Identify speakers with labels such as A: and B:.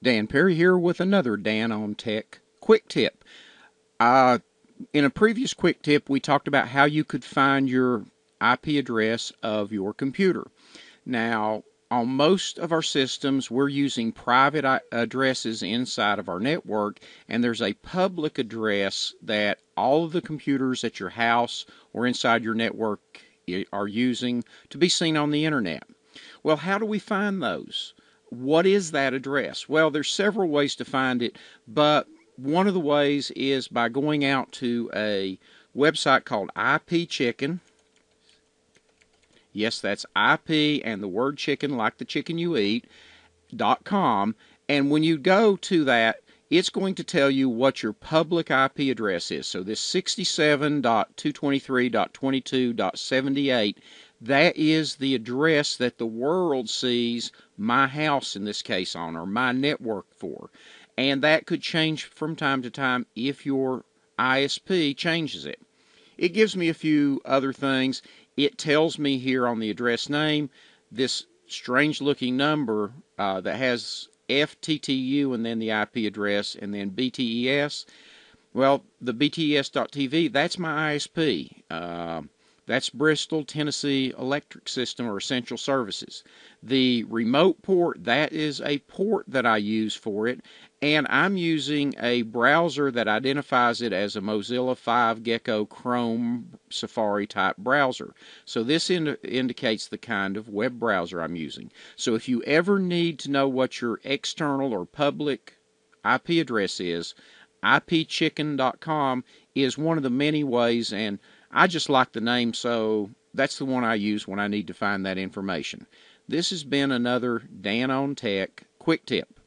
A: Dan Perry here with another Dan on Tech quick tip. Uh, in a previous quick tip, we talked about how you could find your IP address of your computer. Now, on most of our systems, we're using private addresses inside of our network, and there's a public address that all of the computers at your house or inside your network are using to be seen on the internet. Well, how do we find those? What is that address? Well, there's several ways to find it, but one of the ways is by going out to a website called IP Chicken. Yes, that's IP and the word chicken, like the chicken you eat, .com. And when you go to that, it's going to tell you what your public IP address is. So this 67.223.22.78, that is the address that the world sees my house in this case on, or my network for. And that could change from time to time if your ISP changes it. It gives me a few other things. It tells me here on the address name this strange looking number that has FTTU and then the IP address and then BTES. Well, the BTES.TV, that's my ISP. That's Bristol, Tennessee Electric System or Essential Services. The remote port, that is a port that I use for it, and I'm using a browser that identifies it as a Mozilla 5 Gecko Chrome Safari type browser. So this indicates the kind of web browser I'm using. So if you ever need to know what your external or public IP address is, ipchicken.com is one of the many ways, and I just like the name, so that's the one I use when I need to find that information. This has been another Dan on Tech quick tip.